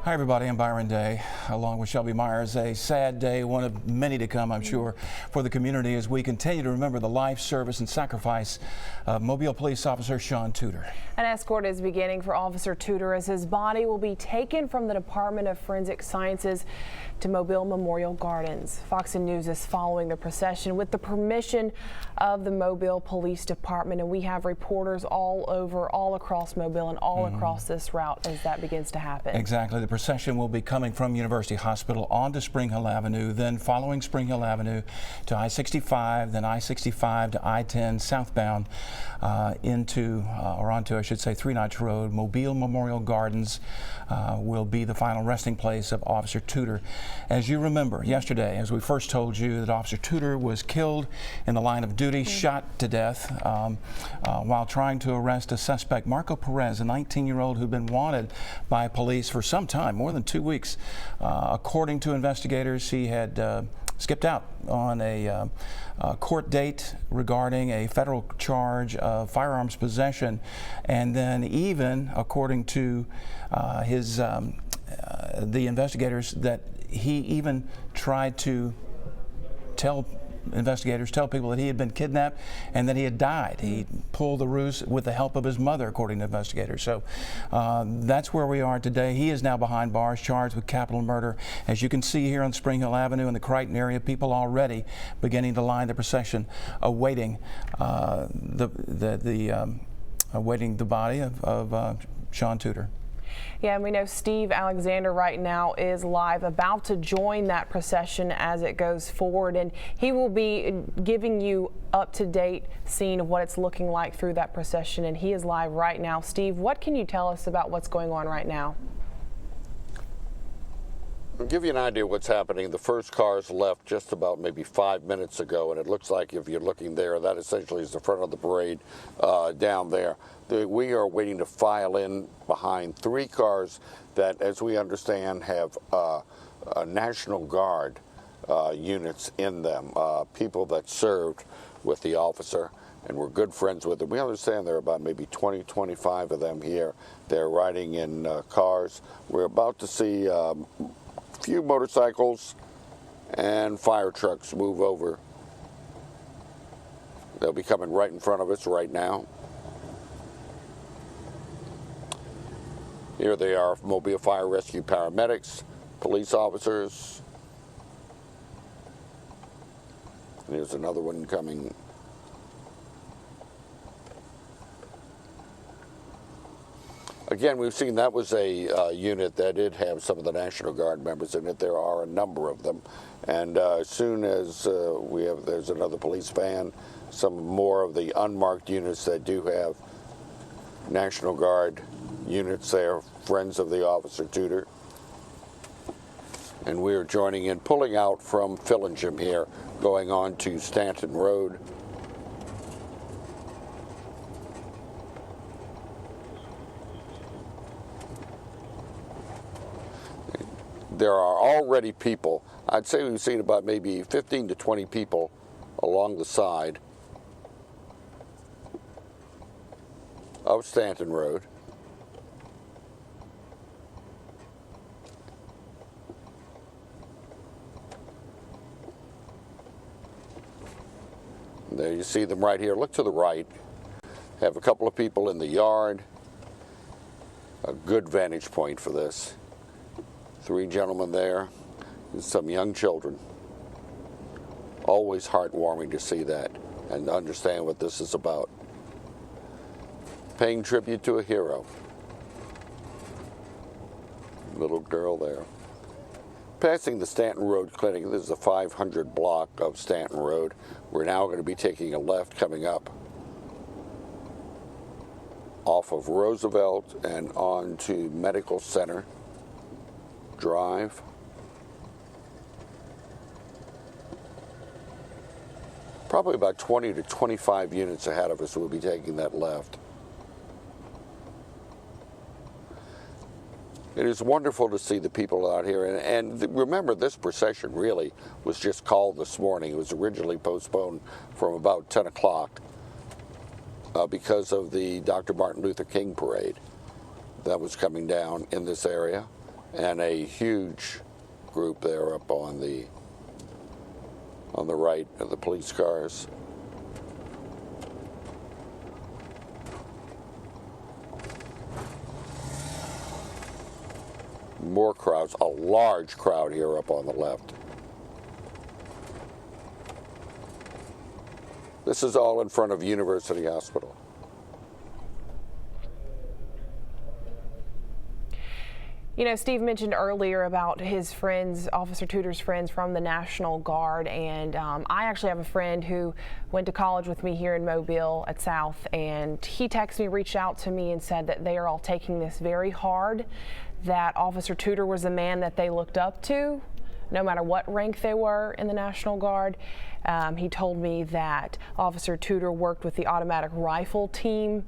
Hi everybody, I'm Byron Day, along with Shelby Myers. A sad day, one of many to come, I'm sure, for the community as we continue to remember the life, service, and sacrifice of Mobile Police Officer Sean Tudor. An escort is beginning for Officer Tudor as his body will be taken from the Department of Forensic Sciences to Mobile Memorial Gardens. Fox News is following the procession with the permission of the Mobile Police Department, and we have reporters all across Mobile and all across this route as that begins to happen. Exactly. The procession will be coming from University Hospital onto Spring Hill Avenue, then following Spring Hill Avenue to I-65, then I-65 to I-10 southbound onto, I should say, Three Notch Road. Mobile Memorial Gardens will be the final resting place of Officer Tudor. As you remember, yesterday, as we first told you, that Officer Tudor was killed in the line of duty, shot to death while trying to arrest a suspect, Marco Perez, a 19-year-old who'd been wanted by police for some time, more than 2 weeks. According to investigators, he had skipped out on a court date regarding a federal charge of firearms possession, and then even, according to the investigators, that he even tried to tell people that he had been kidnapped and that he had died. He pulled the ruse with the help of his mother, according to investigators. So that's where we are today. He is now behind bars, charged with capital murder. As you can see here on Spring Hill Avenue in the Crichton area, people already beginning to line the procession, awaiting awaiting the body of Sean Tudor. Yeah, and we know Steve Alexander right now is live, about to join that procession as it goes forward, and he will be giving you up-to-date scene of what it's looking like through that procession, and he is live right now. Steve, what can you tell us about what's going on right now? I'll give you an idea of what's happening. The first cars left just about maybe 5 minutes ago, and it looks like, if you're looking there, that essentially is the front of the parade down there. We are waiting to file in behind 3 cars that, as we understand, have National Guard units in them, people that served with the officer and were good friends with him. We understand there are about maybe 20, 25 of them here. They're riding in cars. We're about to see few motorcycles and fire trucks move over. They'll be coming right in front of us right now. Here they are, Mobile Fire Rescue paramedics, police officers. And here's another one coming. Again, we've seen that was a unit that did have some of the National Guard members in it. There are a number of them. And as soon as there's another police van, some more of the unmarked units that do have National Guard units there, friends of the Officer Tudor. And we are joining in, pulling out from Fillingham here, going on to Stanton Road. There are already people. I'd say we've seen about maybe 15 to 20 people along the side of Stanton Road. There you see them right here. Look to the right. Have a couple of people in the yard. A good vantage point for this. 3 gentlemen there and some young children. Always heartwarming to see that and understand what this is about. Paying tribute to a hero. Little girl there. Passing the Stanton Road Clinic, this is the 500 block of Stanton Road. We're now going to be taking a left coming up off of Roosevelt and on to Medical Center Drive. Probably about 20 to 25 units ahead of us will be taking that left. It is wonderful to see the people out here, and remember, this procession really was just called this morning. It was originally postponed from about 10 o'clock because of the Dr. Martin Luther King parade that was coming down in this area. and a huge group there up on the right of the police cars. More crowds, a large crowd here up on the left. This is all in front of University Hospital. You know, Steve mentioned earlier about his friends, Officer Tudor's friends from the National Guard, and I actually have a friend who went to college with me here in Mobile at South, and he texted me, reached out to me and said that they are all taking this very hard, that Officer Tudor was a man that they looked up to, no matter what rank they were in the National Guard. He told me that Officer Tudor worked with the automatic rifle team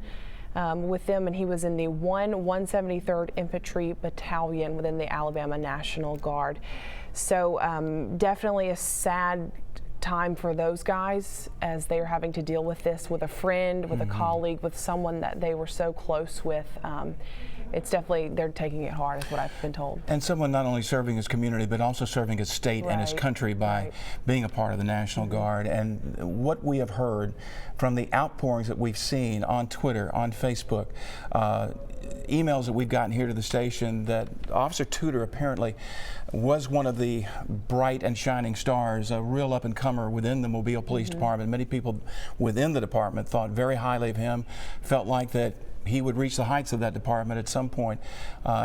with them, and he was in the 173rd Infantry Battalion within the Alabama National Guard. So definitely a sad time for those guys as they are having to deal with this with a friend, with a colleague, with someone that they were so close with. It's definitely, they're taking it hard, is what I've been told. And someone not only serving his community, but also serving his state and his country by being a part of the National Guard. And what we have heard from the outpourings that we've seen on Twitter, on Facebook, emails that we've gotten here to the station, that Officer Tudor apparently was one of the bright and shining stars, a real up-and-comer within the Mobile Police Department. Many people within the department thought very highly of him, felt like that he would reach the heights of that department at some point.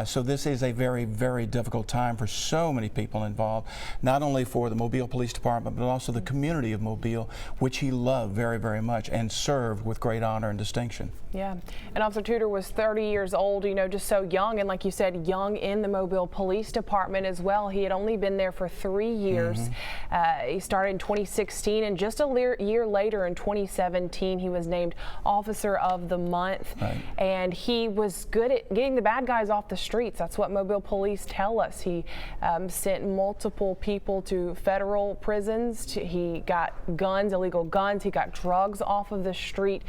So this is a very, very difficult time for so many people involved, not only for the Mobile Police Department, but also the community of Mobile, which he loved very, very much and served with great honor and distinction. Yeah, and Officer Tudor was 30 years old, you know, just so young, and like you said, young in the Mobile Police Department as well. He had only been there for 3 years. He started in 2016, and just a year later in 2017, he was named Officer of the Month. And he was good at getting the bad guys off the streets. That's what Mobile Police tell us. He sent multiple people to federal prisons. He got guns, illegal guns. He got drugs off of the street.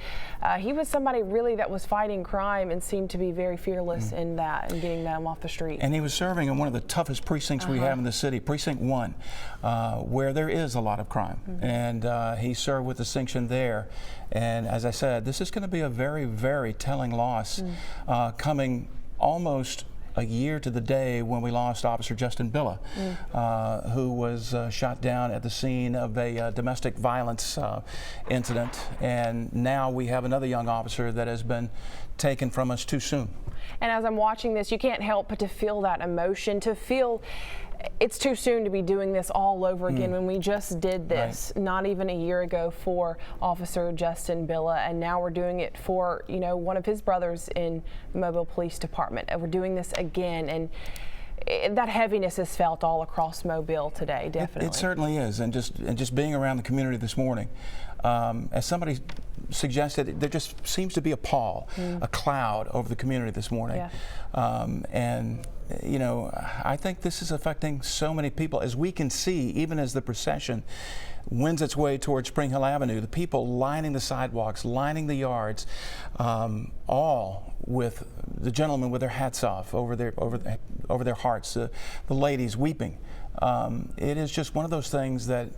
He was somebody really that was fighting crime and seemed to be very fearless in that and getting them off the street. And he was serving in one of the toughest precincts we have in the city, Precinct 1, where there is a lot of crime. And he served with distinction there. And as I said, this is going to be a very, very telling loss coming almost a year to the day when we lost Officer Justin Billa, who was shot down at the scene of a domestic violence incident. And now we have another young officer that has been taken from us too soon. And as I'm watching this, you can't help but to feel that emotion, to feel it's too soon to be doing this all over again when we just did this not even a year ago for Officer Justin Billa, and now we're doing it for, you know, one of his brothers in the Mobile Police Department, and we're doing this again. And that heaviness is felt all across Mobile today, definitely. It certainly is, and just being around the community this morning, as somebody suggested, there just seems to be a pall, a cloud over the community this morning. And you know, I think this is affecting so many people. As we can see, even as the procession wends its way towards Spring Hill Avenue, the people lining the sidewalks, lining the yards, all with the gentlemen with their hats off over their hearts, the ladies weeping. It is just one of those things that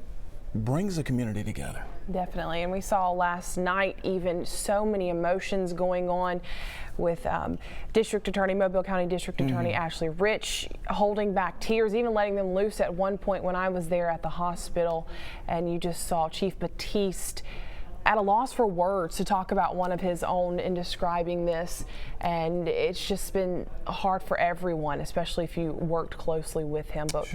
brings the community together. Definitely, and we saw last night even so many emotions going on with District Attorney, Mobile County District Attorney Ashley Rich holding back tears, even letting them loose at one point when I was there at the hospital, and you just saw Chief Batiste at a loss for words to talk about one of his own in describing this, and it's just been hard for everyone, especially if you worked closely with him. But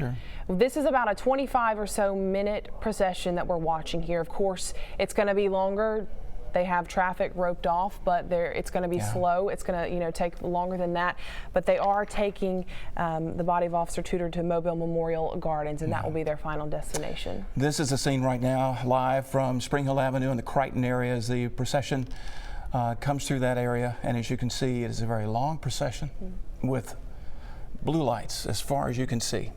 this is about a 25 or so minute procession that we're watching here. Of course, it's going to be longer. They have traffic roped off, but it's going to be slow. It's going to, you know, take longer than that. But they are taking the body of Officer Tudor to Mobile Memorial Gardens, and that will be their final destination. This is the scene right now, live from Spring Hill Avenue in the Crichton area as the procession comes through that area. And as you can see, it is a very long procession with blue lights as far as you can see.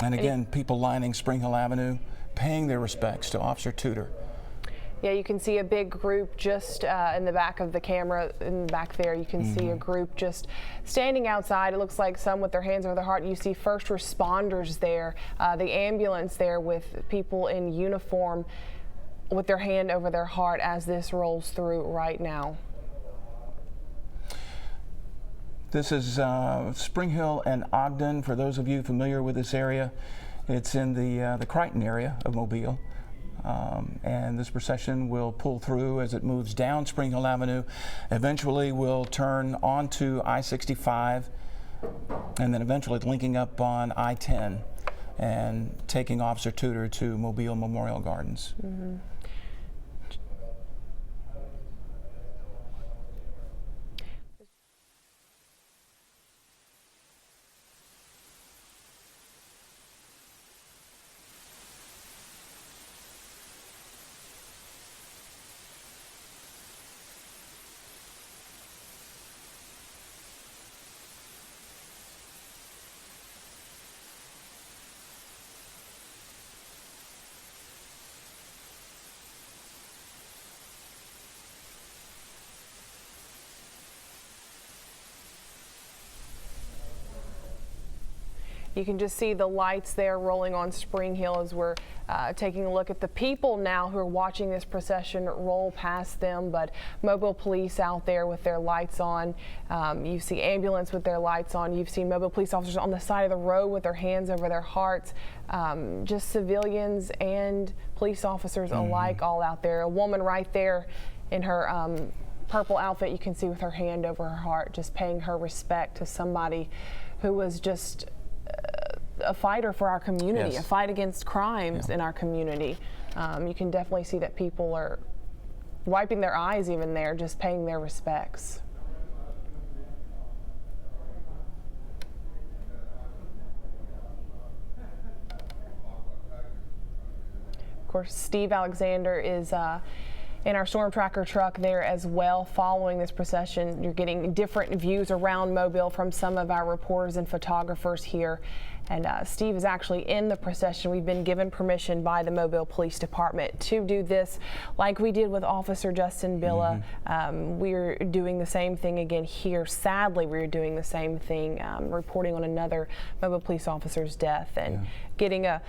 And again, people lining Spring Hill Avenue, paying their respects to Officer Tudor. Yeah, you can see a big group just in the back of the camera. In the back there, you can see a group just standing outside. It looks like some with their hands over their heart. You see first responders there, the ambulance there with people in uniform with their hand over their heart as this rolls through right now. This is Spring Hill and Ogden. For those of you familiar with this area, it's in the Crichton area of Mobile. And this procession will pull through as it moves down Spring Hill Avenue. Eventually will turn onto I-65 and then eventually linking up on I-10 and taking Officer Tudor to Mobile Memorial Gardens. You can just see the lights there rolling on Spring Hill as we're taking a look at the people now who are watching this procession roll past them. But Mobile police out there with their lights on. You see ambulance with their lights on. You've seen Mobile police officers on the side of the road with their hands over their hearts. Just civilians and police officers alike all out there. A woman right there in her purple outfit, you can see with her hand over her heart, just paying her respect to somebody who was just a fighter for our community, a fight against crimes in our community. You can definitely see that people are wiping their eyes even there, just paying their respects. Of course, Steve Alexander is in our storm tracker truck there as well following this procession. You're getting different views around Mobile from some of our reporters and photographers here. And Steve is actually in the procession. We've been given permission by the Mobile Police Department to do this like we did with Officer Justin Billa. We're doing the same thing again here. Sadly, we're doing the same thing, reporting on another Mobile police officer's death and getting a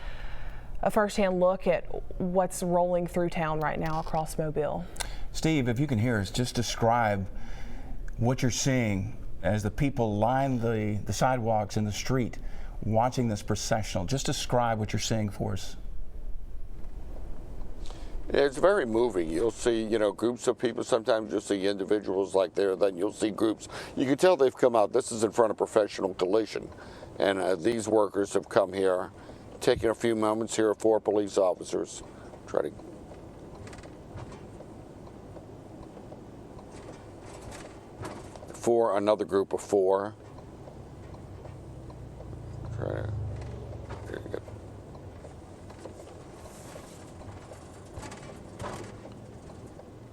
first-hand look at what's rolling through town right now across Mobile. Steve, if you can hear us, just describe what you're seeing as the people line the sidewalks in the street watching this processional. Just describe what you're seeing for us. It's very moving. You'll see, groups of people. Sometimes you'll see individuals like there. Then you'll see groups. You can tell they've come out. This is in front of Professional Collision. And these workers have come here, taking a few moments here, 4 police officers. Try to another group of 4. Try to get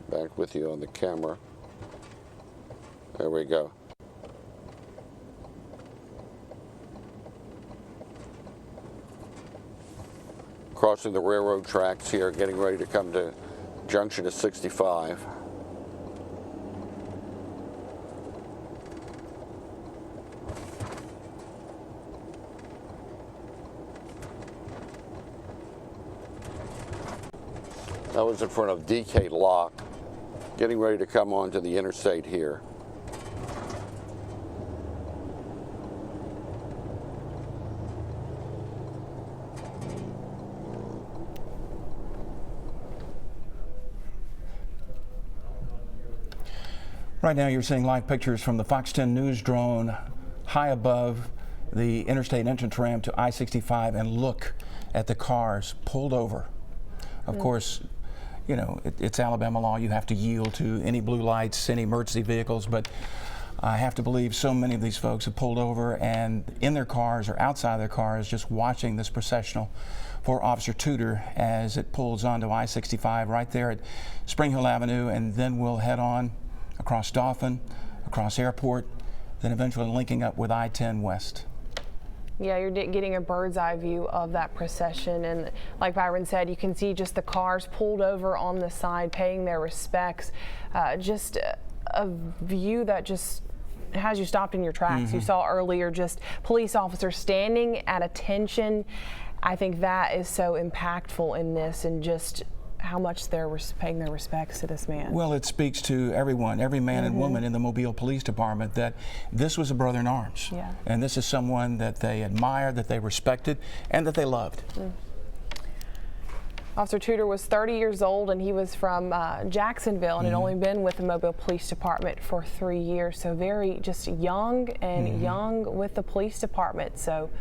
back with you on the camera. There we go. Crossing the railroad tracks here, getting ready to come to junction of 65. That was in front of DK Lock, getting ready to come onto the interstate here. Right now you're seeing live pictures from the Fox 10 News drone high above the interstate entrance ramp to I-65, and look at the cars pulled over. Of course, it's Alabama law. You have to yield to any blue lights, any emergency vehicles, but I have to believe so many of these folks have pulled over and in their cars or outside their cars just watching this processional for Officer Tudor as it pulls onto I-65 right there at Spring Hill Avenue, and then we'll head on across Dauphin, across Airport, then eventually linking up with I-10 West. Yeah, you're getting a bird's eye view of that procession, and like Byron said, you can see just the cars pulled over on the side paying their respects. Just a view that just has you stopped in your tracks. You saw earlier just police officers standing at attention. I think that is so impactful in this, and just how much they're paying their respects to this man. Well, it speaks to everyone, every man and woman in the Mobile Police Department, that this was a brother in arms. Yeah. And this is someone that they admired, that they respected, and that they loved. Officer Tudor was 30 years old, and he was from Jacksonville, and had only been with the Mobile Police Department for 3 years. So very just young, and young with the police department. So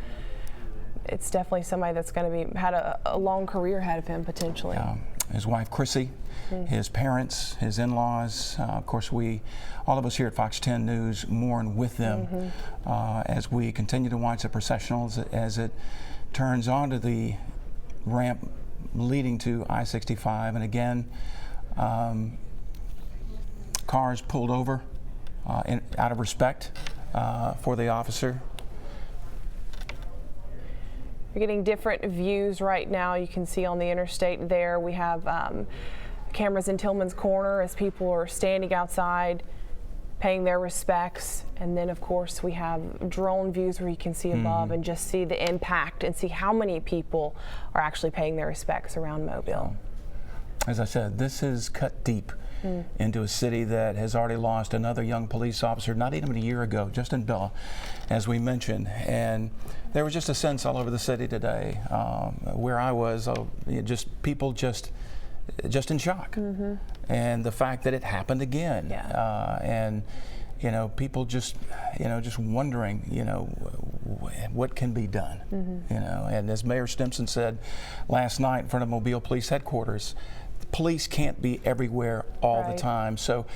it's definitely somebody that's going to be had a long career ahead of him potentially. His wife Chrissy, his parents, his in-laws, of course all of us here at Fox 10 News mourn with them as we continue to watch the processionals as it turns onto the ramp leading to I-65, and again cars pulled over out of respect for the officer. You're getting different views right now. You can see on the interstate there we have cameras in Tillman's Corner as people are standing outside paying their respects, and then of course we have drone views where you can see above and just see the impact and see how many people are actually paying their respects around Mobile. As I said, this is cut deep into a city that has already lost another young police officer not even a year ago, Justin Billa, as we mentioned. And there was just a sense all over the city today, where I was, just people just in shock. And the fact that it happened again. And people just wondering, what can be done, and as Mayor Stimson said last night in front of Mobile Police Headquarters, police can't be everywhere all the time. So,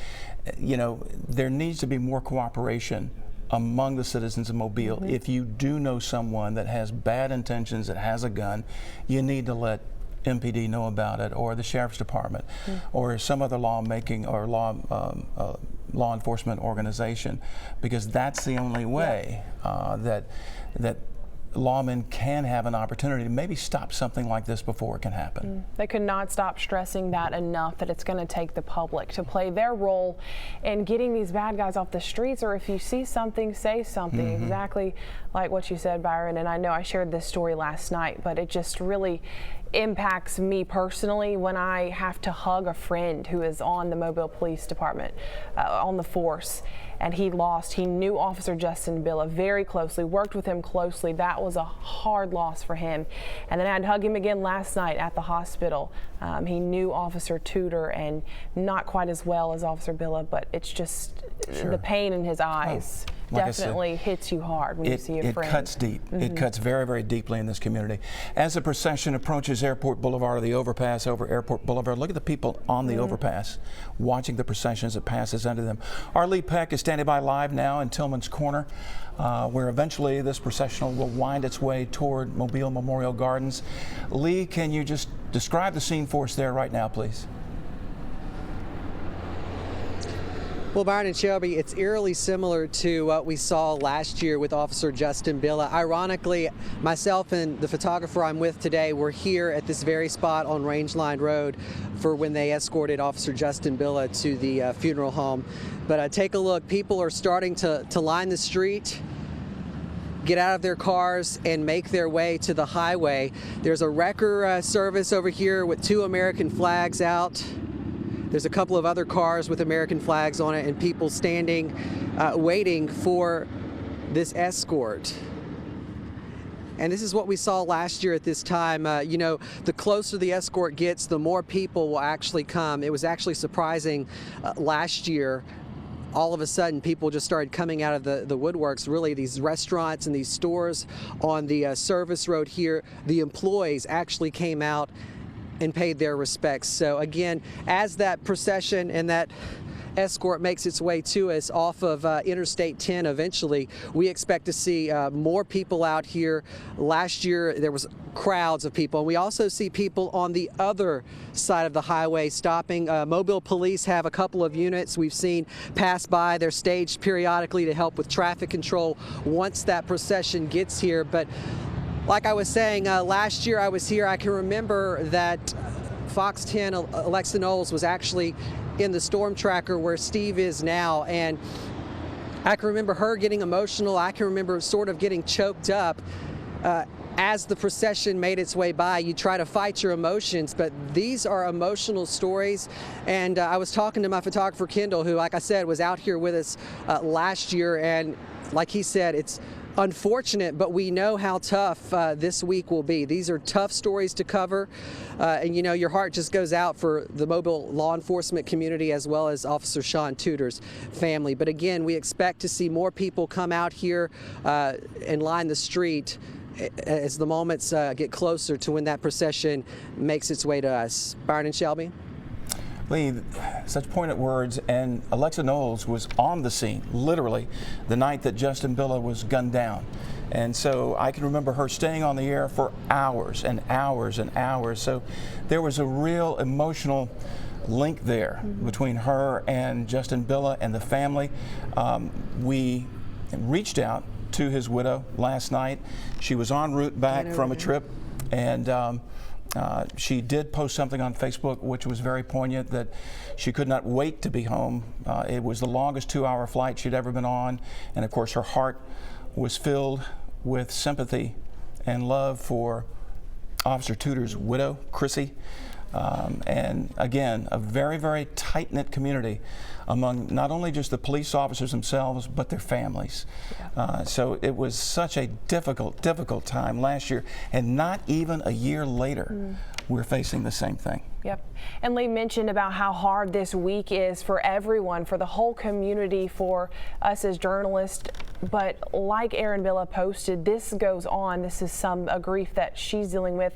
there needs to be more cooperation among the citizens of Mobile. If you do know someone that has bad intentions, that has a gun, you need to let MPD know about it, or the Sheriff's Department, or some other lawmaking or law enforcement organization, because that's the only way that lawmen can have an opportunity to maybe stop something like this before it can happen. They could not stop stressing that enough, that it's going to take the public to play their role in getting these bad guys off the streets, or if you see something, say something. Exactly like what you said, Byron, and I know I shared this story last night, but it just really impacts me personally when I have to hug a friend who is on the Mobile Police Department, on the force, and he knew Officer Justin Billa very closely, worked with him closely. That was a hard loss for him. And then I had to hug him again last night at the hospital. He knew Officer Tuder, and not quite as well as Officer Billa, but it's just the pain in his eyes. Like definitely hits you hard when you see a friend. It cuts deep. It cuts very, very deeply in this community. As the procession approaches Airport Boulevard, or the overpass over Airport Boulevard, look at the people on the overpass watching the procession as it passes under them. Our Lee Peck is standing by live now in Tillman's Corner, where eventually this processional will wind its way toward Mobile Memorial Gardens. Lee, can you just describe the scene for us there right now, please? Well, Byron and Shelby, it's eerily similar to what we saw last year with Officer Justin Billa. Ironically, myself and the photographer I'm with today were here at this very spot on Rangeline Road for when they escorted Officer Justin Billa to the funeral home. But take a look, people are starting to line the street, get out of their cars, and make their way to the highway. There's a wrecker service over here with 2 American flags out. There's a couple of other cars with American flags on it, and people standing, waiting for this escort. And this is what we saw last year at this time. The closer the escort gets, the more people will actually come. It was actually surprising last year. All of a sudden, people just started coming out of the woodworks. Really, these restaurants and these stores on the service road here, the employees actually came out and paid their respects. So again, as that procession and that Escort makes its way to us off of Interstate 10 eventually, we expect to see more people out here. Last year there was crowds of people. We also see people on the other side of the highway stopping. Mobile police have a couple of units we've seen pass by. They're staged periodically to help with traffic control once that procession gets here. But like I was saying, last year I was here. I can remember that Fox 10 Alexa Knowles was actually in the storm tracker where Steve is now, and I can remember her getting emotional. I can remember sort of getting choked up as the procession made its way by. You try to fight your emotions, but these are emotional stories. And I was talking to my photographer, Kendall, who, like I said, was out here with us last year. And like he said, it's unfortunate, but we know how tough this week will be. These are tough stories to cover. And you know, your heart just goes out for the mobile law enforcement community as well as Officer Sean Tudor's family. But again, we expect to see more people come out here and line the street as the moments get closer to when that procession makes its way to us. Byron and Shelby? Lee, such poignant words, and Alexa Knowles was on the scene, literally, the night that Justin Billa was gunned down. And so I can remember her staying on the air for hours and hours and hours. So there was a real emotional link there between her and Justin Billa and the family. We reached out to his widow last night. She was en route back from a trip, and she did post something on Facebook which was very poignant, that she could not wait to be home. It was the longest 2-hour flight she'd ever been on, and of course her heart was filled with sympathy and love for Officer Tudor's widow, Chrissy. And again, a very, very tight-knit community among not only just the police officers themselves, but their families. So it was such a difficult time last year, and not even a year later, we're facing the same thing. Yep. And Lee mentioned about how hard this week is for everyone, for the whole community, for us as journalists. But like Erin Villa posted, this goes on. This is a grief that she's dealing with.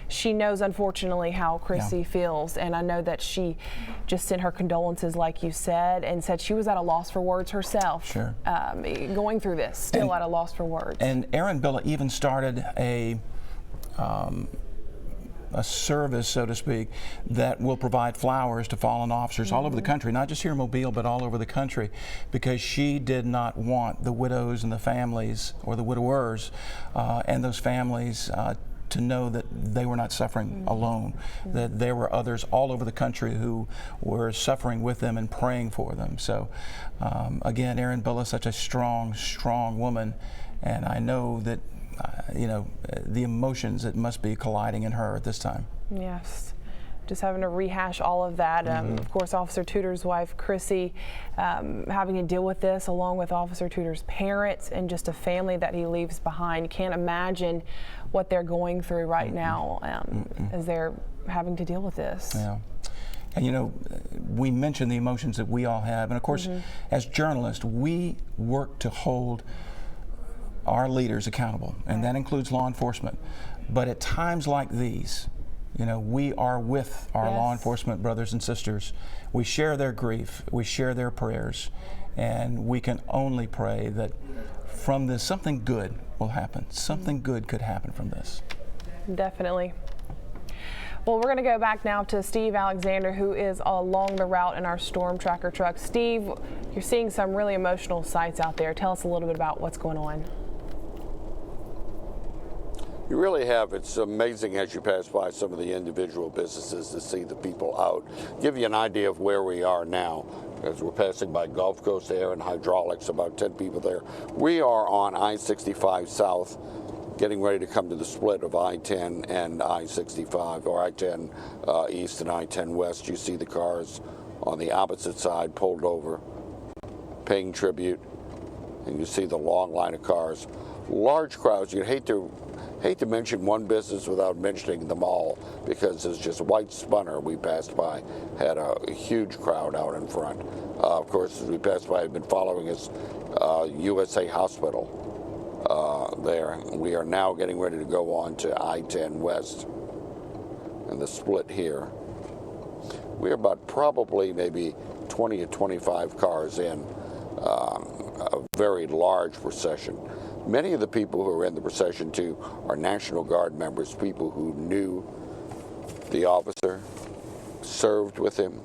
She knows, unfortunately, how Chrissy feels, and I know that she just sent her condolences, like you said, and said she was at a loss for words herself. Sure. Going through this, still at a loss for words. And Erin Billa even started a service, so to speak, that will provide flowers to fallen officers all over the country, not just here in Mobile, but all over the country, because she did not want the widows and the families, or the widowers, and those families to know that they were not suffering alone, that there were others all over the country who were suffering with them and praying for them. So again, Erin Billa is such a strong woman, and I know that you know, the emotions that must be colliding in her at this time. Yes. Just having to rehash all of that. Of course, Officer Tudor's wife, Chrissy, having to deal with this along with Officer Tudor's parents and just a family that he leaves behind. Can't imagine what they're going through right now as they're having to deal with this. Yeah. And you know, we mentioned the emotions that we all have, and of course, as journalists, we work to hold our leaders accountable, and that includes law enforcement. But at times like these, you know, we are with our law enforcement brothers and sisters. We share their grief, we share their prayers, and we can only pray that from this something good will happen. Something good could happen from this. Definitely. Well, we're going to go back now to Steve Alexander, who is along the route in our storm tracker truck. Steve, you're seeing some really emotional sights out there. Tell us a little bit about what's going on. You really have. It's amazing as you pass by some of the individual businesses to see the people out. Give you an idea of where we are now. As we're passing by Gulf Coast Air and Hydraulics, about 10 people there. We are on I-65 South, getting ready to come to the split of I-10 and I-65, or I-10 East and I-10 West. You see the cars on the opposite side pulled over, paying tribute, and you see the long line of cars. Large crowds. You'd hate to mention one business without mentioning them all, because it's just White Spunner we passed by had a huge crowd out in front. Of course, as we passed by, I've been following us USA Hospital there. We are now getting ready to go on to I-10 West and the split here. We're about probably maybe 20 or 25 cars in, a very large procession. Many of the people who are in the procession, too, are National Guard members, people who knew the officer, served with him,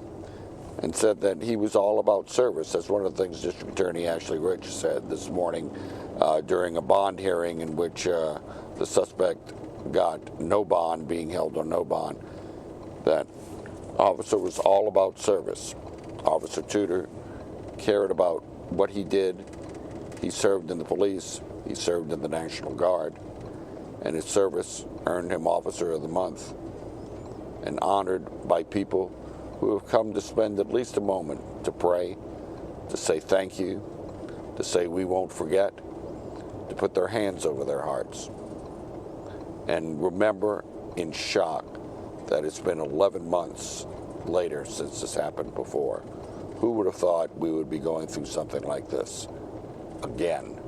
and said that he was all about service. That's one of the things District Attorney Ashley Rich said this morning during a bond hearing in which the suspect got no bond, being held on no bond, that officer was all about service. Officer Tudor cared about what he did. He served in the police, he served in the National Guard, and his service earned him Officer of the Month, and honored by people who have come to spend at least a moment to pray, to say thank you, to say we won't forget, to put their hands over their hearts, and remember in shock that it's been 11 months later since this happened before. Who would have thought we would be going through something like this again,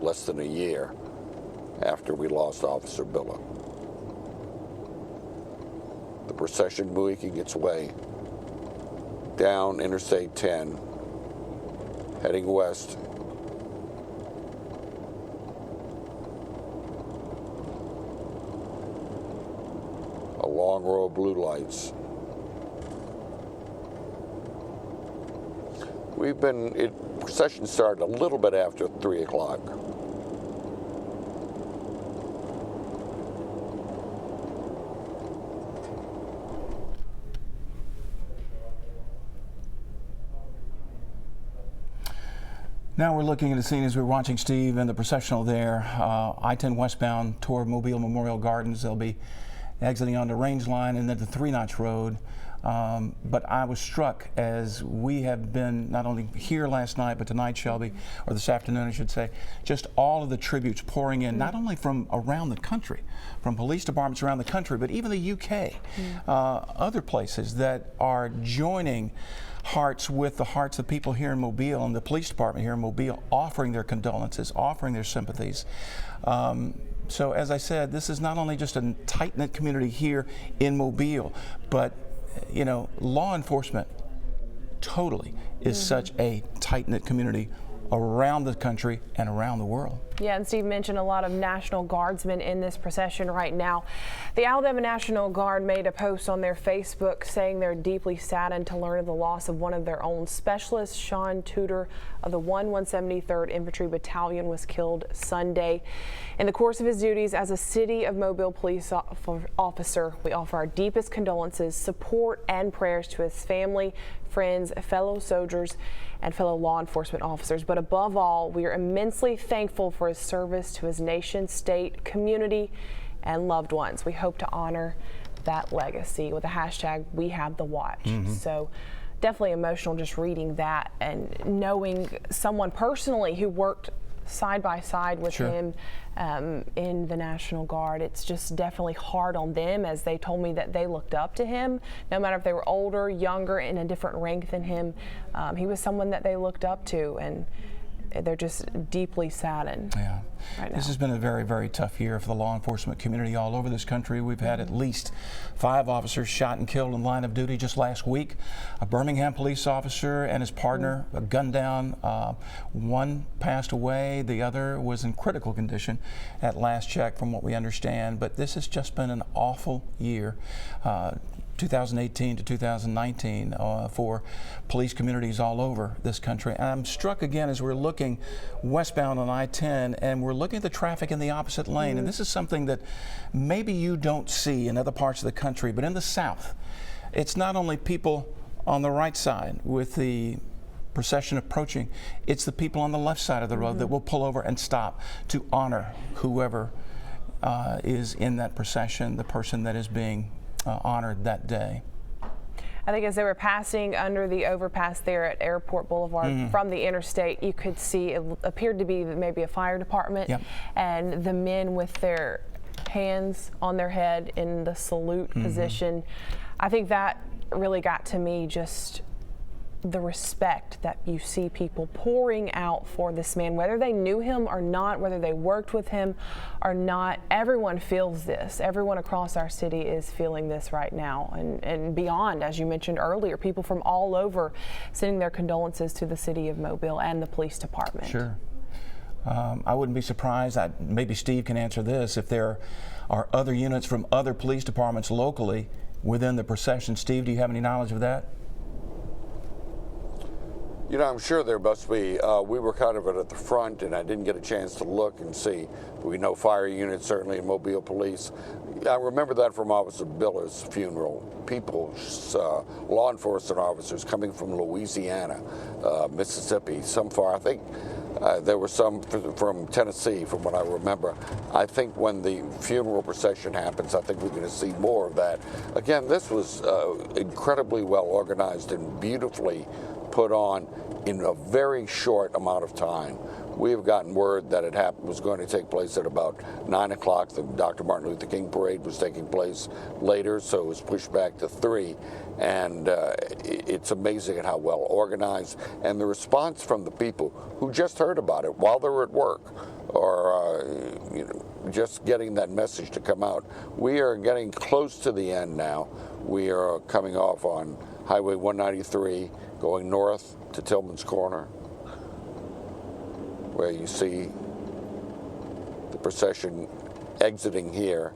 less than a year after we lost Officer Billa? The procession making its way down Interstate 10, heading west. A long row of blue lights. Procession started a little bit after 3 o'clock. Now we're looking at the scene as we're watching Steve and the processional there, I-10 westbound toward Mobile Memorial Gardens. They'll be exiting onto Range Line and then the 3-notch road. But I was struck as we have been not only here last night, but tonight, Shelby, or this afternoon, I should say, just all of the tributes pouring in, not only from around the country, from police departments around the country, but even the UK, other places that are joining hearts with the hearts of people here in Mobile and the police department here in Mobile, offering their condolences, offering their sympathies. So as I said, this is not only just a tight-knit community here in Mobile, but you know, law enforcement totally is such a tight-knit community around the country and around the world. Yeah, and Steve mentioned a lot of National Guardsmen in this procession right now. The Alabama National Guard made a post on their Facebook saying they're deeply saddened to learn of the loss of one of their own. Specialist Sean Tuder of the 173rd Infantry Battalion was killed Sunday. In the course of his duties as a City of Mobile police officer, we offer our deepest condolences, support, and prayers to his family, friends, fellow soldiers, and fellow law enforcement officers. But above all, we are immensely thankful for his service to his nation, state, community, and loved ones. We hope to honor that legacy with the hashtag #WeHaveTheWatch. So definitely emotional just reading that and knowing someone personally who worked side by side with him in the National Guard. It's just definitely hard on them, as they told me that they looked up to him, no matter if they were older, younger, in a different rank than him. He was someone that they looked up to, and they're just deeply saddened. Yeah. Right now. This has been a very, very tough year for the law enforcement community all over this country. We've had at least 5 officers shot and killed in line of duty just last week. A Birmingham police officer and his partner gunned down. One passed away. The other was in critical condition at last check, from what we understand. But this has just been an awful year. 2018 to 2019 for police communities all over this country. And I'm struck again as we're looking westbound on I-10 and we're looking at the traffic in the opposite lane. And this is something that maybe you don't see in other parts of the country, but in the South, it's not only people on the right side with the procession approaching, it's the people on the left side of the road that will pull over and stop to honor whoever is in that procession, the person that is being honored that day. I think as they were passing under the overpass there at Airport Boulevard from the interstate, you could see it appeared to be maybe a fire department, and the men with their hands on their head in the salute position. I think that really got to me, just the respect that you see people pouring out for this man, whether they knew him or not, whether they worked with him or not. Everyone feels this. Everyone across our city is feeling this right now, and beyond, as you mentioned earlier, people from all over sending their condolences to the city of Mobile and the police department. Sure. I wouldn't be surprised, maybe Steve can answer this, if there are other units from other police departments locally within the procession. Steve, do you have any knowledge of that? You know, I'm sure there must be. We were kind of at the front, and I didn't get a chance to look and see. We know fire units, certainly, and Mobile Police. I remember that from Officer Biller's funeral. People, law enforcement officers coming from Louisiana, Mississippi, some far. I think there were some from Tennessee, from what I remember. I think when the funeral procession happens, I think we're going to see more of that. Again, this was incredibly well organized and beautifully put on in a very short amount of time. We have gotten word that it was going to take place at about 9 o'clock. The Dr. Martin Luther King parade was taking place later, so it was pushed back to 3. And it's amazing at how well organized, and the response from the people who just heard about it while they were at work, or just getting that message to come out. We are getting close to the end now. We are coming off on Highway 193, going north to Tillman's Corner, where you see the procession exiting here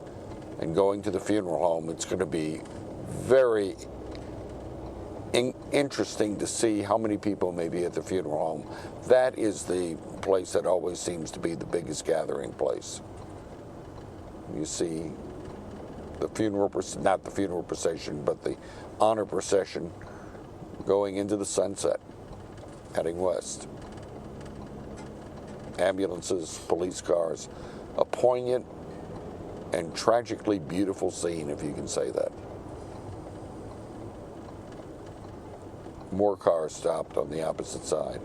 and going to the funeral home. It's going to be very interesting to see how many people may be at the funeral home. That is the place that always seems to be the biggest gathering place. You see the funeral, not the funeral procession, but the honor procession going into the sunset, heading west. Ambulances, police cars, a poignant and tragically beautiful scene, if you can say that. More cars stopped on the opposite side.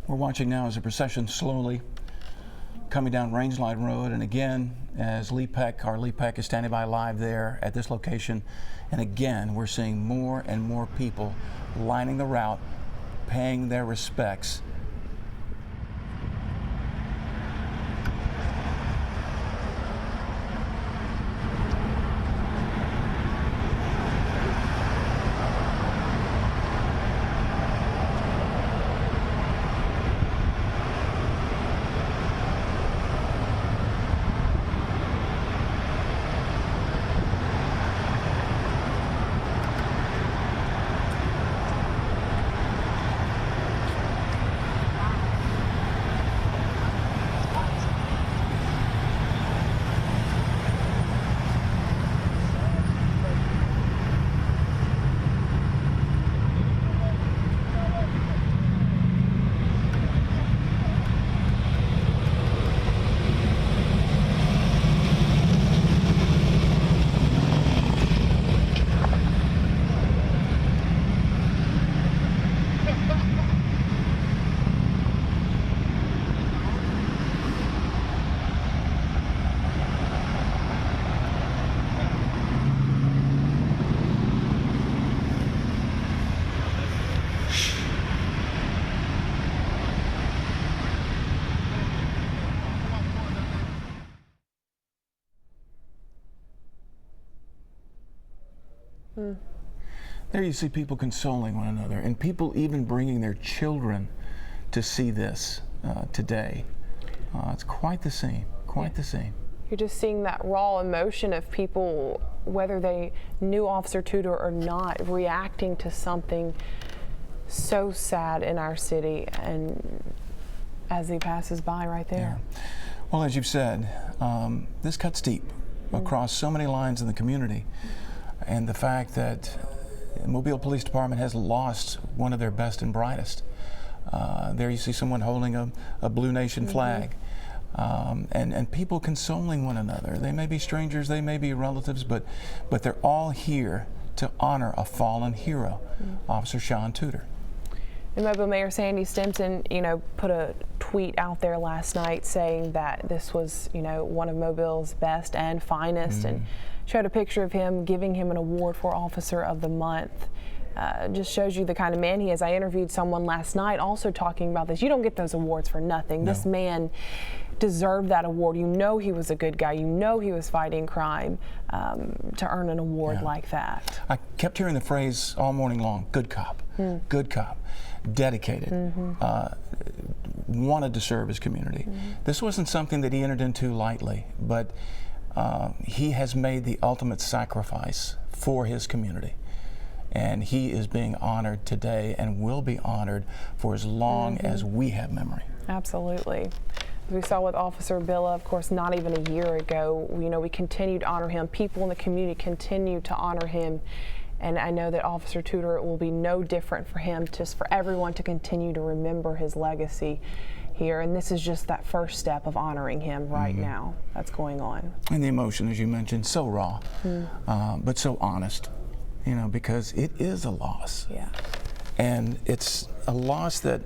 We're watching now as the procession slowly coming down Rangeline Road, and again, as Lee Peck is standing by live there at this location, and again, we're seeing more and more people lining the route, paying their respects. There you see people consoling one another, and people even bringing their children to see this today. It's quite the scene, quite the scene. You're just seeing that raw emotion of people, whether they knew Officer Tudor or not, reacting to something so sad in our city, and as he passes by right there. Yeah. Well, as you've said, this cuts deep across so many lines in the community, and the fact that Mobile Police Department has lost one of their best and brightest. There you see someone holding a Blue Nation flag, and people consoling one another. They may be strangers, they may be relatives, but they're all here to honor a fallen hero, Officer Sean Tudor. And Mobile Mayor Sandy Stimson, put a tweet out there last night saying that this was, one of Mobile's best and finest, and showed a picture of him giving him an award for Officer of the Month. Just shows you the kind of man he is. I interviewed someone last night also talking about this. You don't get those awards for nothing. No. This man deserved that award. He was a good guy. He was fighting crime to earn an award like that. I kept hearing the phrase all morning long, good cop, good cop, dedicated, wanted to serve his community. This wasn't something that he entered into lightly, but he has made the ultimate sacrifice for his community. And he is being honored today and will be honored for as long as we have memory. Absolutely. As we saw with Officer Billa, of course, not even a year ago, we continue to honor him. People in the community continue to honor him. And I know that Officer Tudor, it will be no different for him, just for everyone to continue to remember his legacy here. And this is just that first step of honoring him right now that's going on. And the emotion, as you mentioned, so raw, but so honest, because it is a loss. Yeah. And it's a loss that,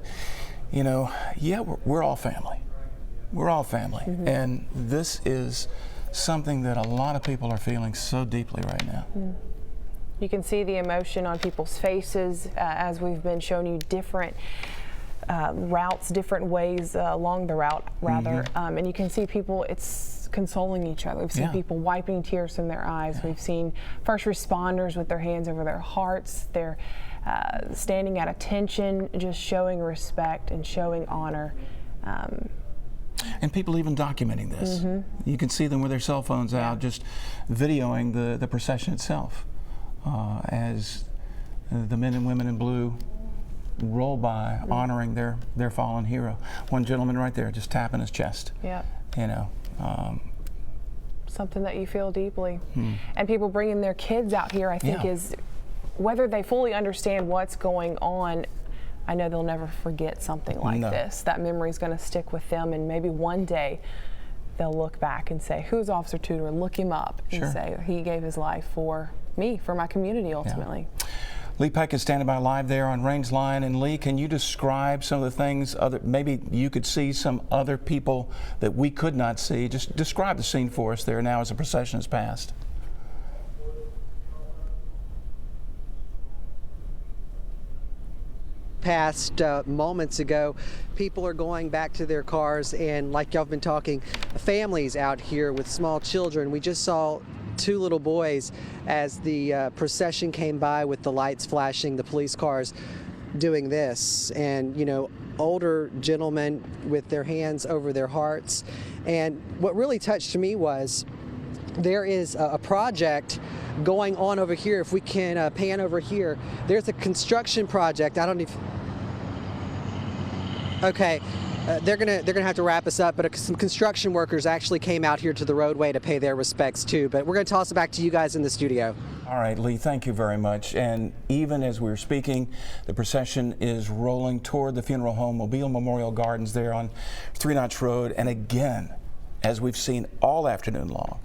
we're all family. We're all family. And this is something that a lot of people are feeling so deeply right now. You can see the emotion on people's faces as we've been showing you different routes, different ways along the route, rather. And you can see people, it's consoling each other. We've seen people wiping tears from their eyes. We've seen first responders with their hands over their hearts. They're standing at attention, just showing respect and showing honor. And people even documenting this. You can see them with their cell phones out, just videoing the procession itself as the men and women in blue roll by, honoring their fallen hero. One gentleman right there just tapping his chest. Yeah. Something that you feel deeply. And people bringing their kids out here, I think, is whether they fully understand what's going on. I know they'll never forget something like this. That memory is going to stick with them, and maybe one day they'll look back and say, who's Officer Tudor? Look him up and say, he gave his life for me, for my community, ultimately. Lee Peck is standing by live there on Range Line. And Lee, can you describe some of the things, maybe you could see some other people that we could not see? Just describe the scene for us there now as the procession has passed. Past moments ago, people are going back to their cars, and like y'all have been talking, families out here with small children. We just saw two little boys as the procession came by with the lights flashing, the police cars doing this, and older gentlemen with their hands over their hearts. And what really touched me was there is a project going on over here. If we can pan over here, there's a construction project. I don't even. Okay, they're gonna have to wrap us up, but some construction workers actually came out here to the roadway to pay their respects too. But we're gonna toss it back to you guys in the studio. All right, Lee, thank you very much. And even as we're speaking, the procession is rolling toward the funeral home, Mobile Memorial Gardens, there on 3 Notch Road. And again, as we've seen all afternoon long,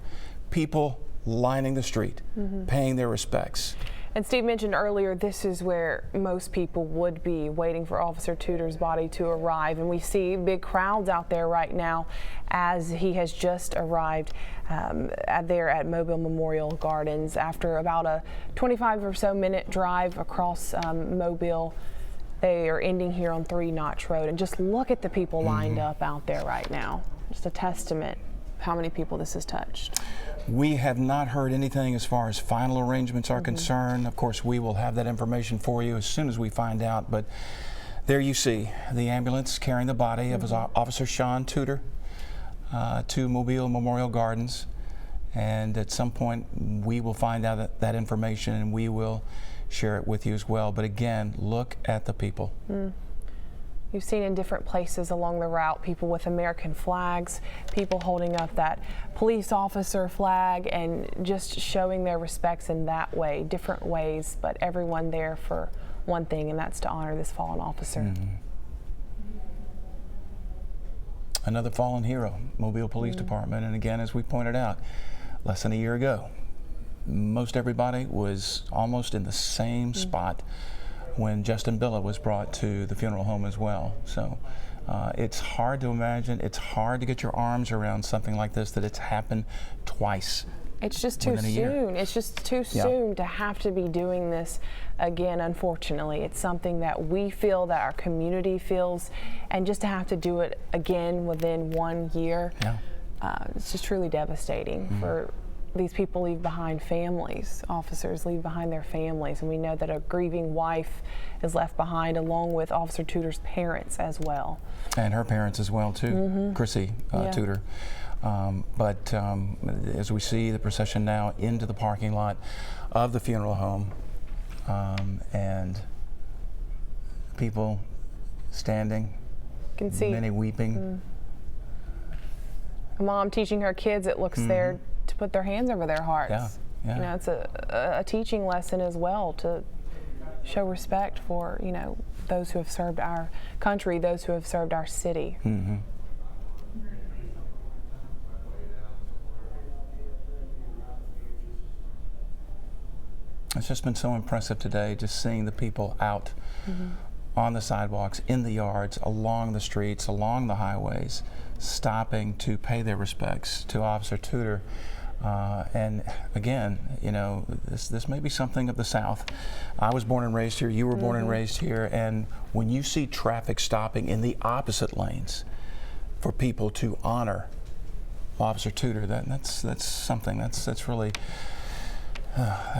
people lining the street, paying their respects. And Steve mentioned earlier, this is where most people would be waiting for Officer Tudor's body to arrive. And we see big crowds out there right now as he has just arrived there at Mobile Memorial Gardens after about a 25 or so minute drive across Mobile. They are ending here on 3 Notch Road. And just look at the people lined up out there right now. Just a testament of how many people this has touched. We have not heard anything as far as final arrangements are concerned. Of course, we will have that information for you as soon as we find out. But there you see the ambulance carrying the body of Officer Sean Tudor to Mobile Memorial Gardens. And at some point, we will find out that information, and we will share it with you as well. But again, look at the people. You've seen in different places along the route people with American flags, people holding up that police officer flag and just showing their respects in that way, different ways, but everyone there for one thing, and that's to honor this fallen officer. Another fallen hero, Mobile Police Department, and again, as we pointed out, less than a year ago, most everybody was almost in the same spot when Justin Billa was brought to the funeral home as well. So it's hard to imagine, it's hard to get your arms around something like this, that it's happened twice. It's just too soon. It's just too soon to have to be doing this again, unfortunately. It's something that we feel, that our community feels, and just to have to do it again within 1 year, it's just truly devastating for these people. Leave behind families. Officers leave behind their families, and we know that a grieving wife is left behind, along with Officer Tudor's parents as well. And her parents as well, too, Chrissy Tuder. But as we see the procession now into the parking lot of the funeral home, and people standing, can see many weeping. A mom teaching her kids, it looks there, to put their hands over their hearts. You know, it's a teaching lesson as well, to show respect for, you know, those who have served our country, those who have served our city. It's just been so impressive today, just seeing the people out on the sidewalks, in the yards, along the streets, along the highways, stopping to pay their respects to Officer Tudor. And again, you know, this may be something of the South. I was born and raised here, you were born and raised here, and when you see traffic stopping in the opposite lanes for people to honor Officer Tudor, that's something, that's really,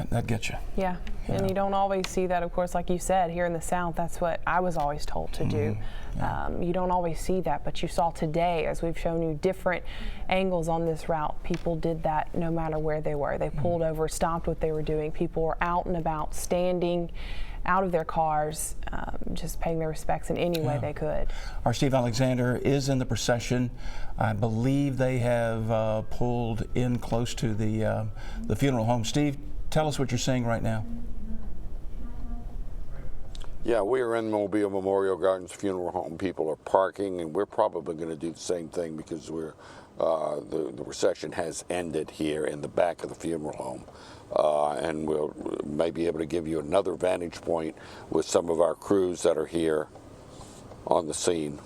that gets you. Yeah, and you don't always see that, of course, like you said, here in the South. That's what I was always told to do. You don't always see that, but you saw today, as we've shown you different angles on this route, people did that no matter where they were. They pulled over, stopped what they were doing. People were out and about, standing out of their cars, just paying their respects in any way they could. Our Steve Alexander is in the procession. I believe they have pulled in close to the funeral home. Steve, tell us what you're seeing right now. Yeah, we are in Mobile Memorial Gardens Funeral Home. People are parking, and we're probably going to do the same thing, because we're the procession has ended here in the back of the funeral home. And we'll may be able to give you another vantage point with some of our crews that are here on the scene.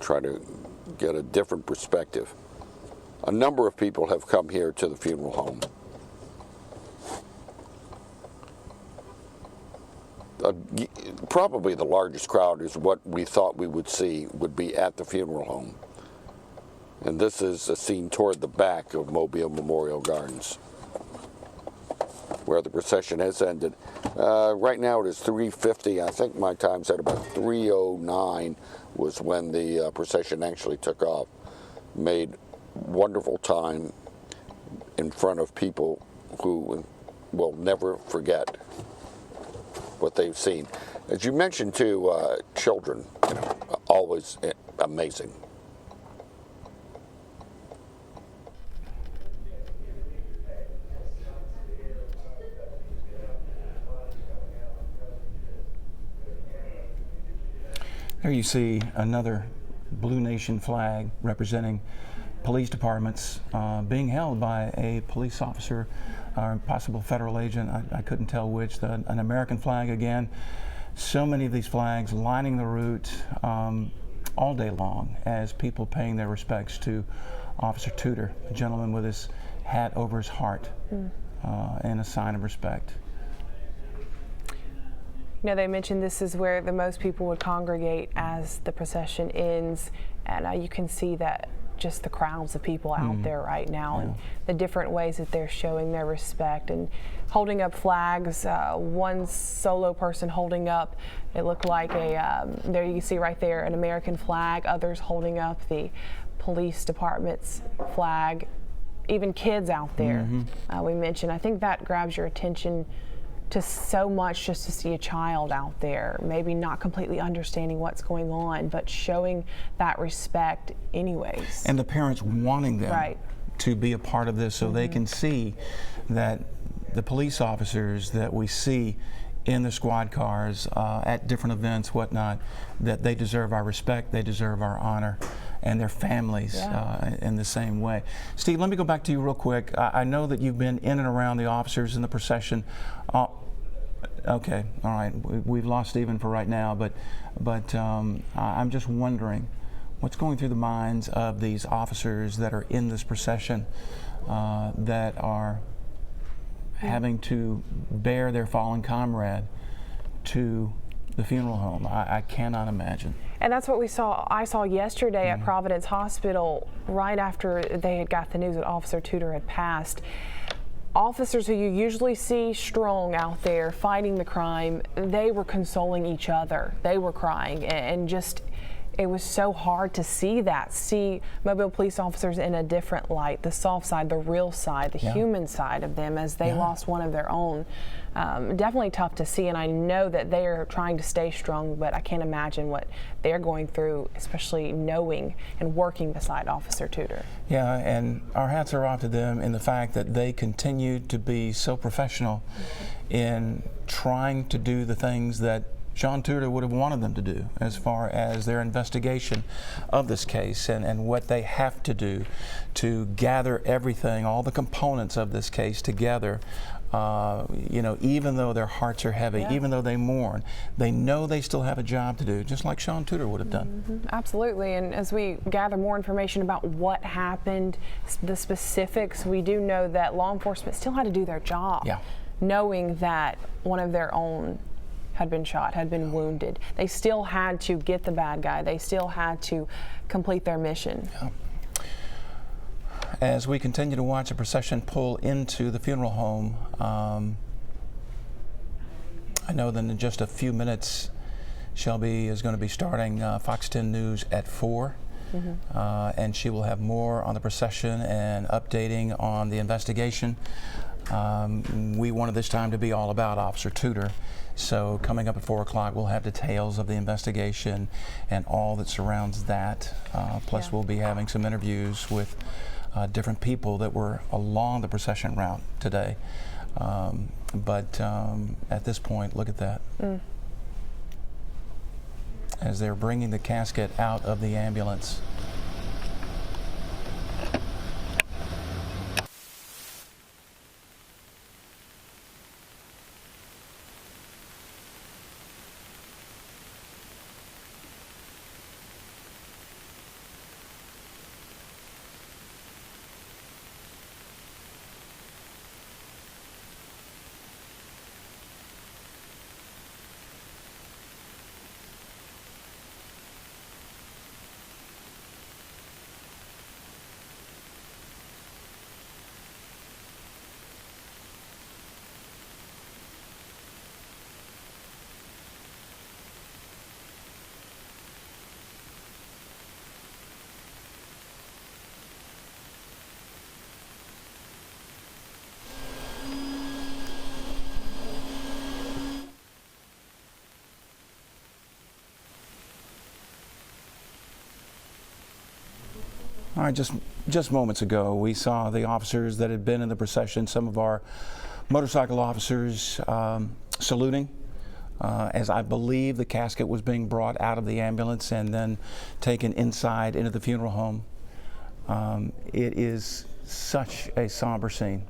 Try to get a different perspective. A number of people have come here to the funeral home. Probably the largest crowd is what we thought we would see would be at the funeral home. And this is a scene toward the back of Mobile Memorial Gardens, where the procession has ended. Right now it is 3:50. I think my time said about 3:09 was when the procession actually took off. Made wonderful time in front of people who will never forget what they've seen. As you mentioned too, children, you know, always amazing. There you see another Blue Nation flag representing police departments being held by a police officer or possible federal agent. I couldn't tell which. An American flag again. So many of these flags lining the route all day long as people paying their respects to Officer Tuder, a gentleman with his hat over his heart, and a sign of respect. You know, they mentioned this is where the most people would congregate as the procession ends, and you can see that just the crowds of people out there right now, and the different ways that they're showing their respect and holding up flags. One solo person holding up, it looked like there you can see right there, an American flag. Others holding up the police department's flag. Even kids out there, we mentioned. I think that grabs your attention to so much, just to see a child out there, maybe not completely understanding what's going on, but showing that respect anyways. And the parents wanting them to be a part of this, so they can see that the police officers that we see in the squad cars at different events, whatnot, that they deserve our respect, they deserve our honor, and their families in the same way. Steve, let me go back to you real quick. I know that you've been in and around the officers in the procession. Okay, all right, we've lost Stephen for right now, but I'm just wondering what's going through the minds of these officers that are in this procession that are having to bear their fallen comrade to the funeral home. I cannot imagine. And that's what I saw yesterday at Providence Hospital right after they had got the news that Officer Tuder had passed. Officers who you usually see strong out there fighting the crime, they were consoling each other. They were crying, and just it was so hard to see Mobile police officers in a different light, the soft side, the real side, the human side of them as they lost one of their own. Definitely tough to see, and I know that they are trying to stay strong, but I can't imagine what they're going through, especially knowing and working beside Officer Tuder. Yeah, and our hats are off to them in the fact that they continue to be so professional in trying to do the things that John Tudor would have wanted them to do as far as their investigation of this case and what they have to do to gather everything, all the components of this case together. Even though their hearts are heavy, even though they mourn, they know they still have a job to do, just like Sean Tudor would have done. Absolutely, and as we gather more information about what happened, the specifics, we do know that law enforcement still had to do their job, knowing that one of their own had been shot, had been wounded. They still had to get the bad guy. They still had to complete their mission. As we continue to watch a procession pull into the funeral home, I know that in just a few minutes, Shelby is going to be starting Fox 10 News at 4. And she will have more on the procession and updating on the investigation. We wanted this time to be all about Officer Tudor. So coming up at 4 o'clock, we'll have details of the investigation and all that surrounds that. Plus, we'll be having some interviews with different people that were along the procession route today. But at this point, look at that. As they're bringing the casket out of the ambulance. All right, just moments ago, we saw the officers that had been in the procession, some of our motorcycle officers saluting as I believe the casket was being brought out of the ambulance and then taken inside into the funeral home. It is such a somber scene.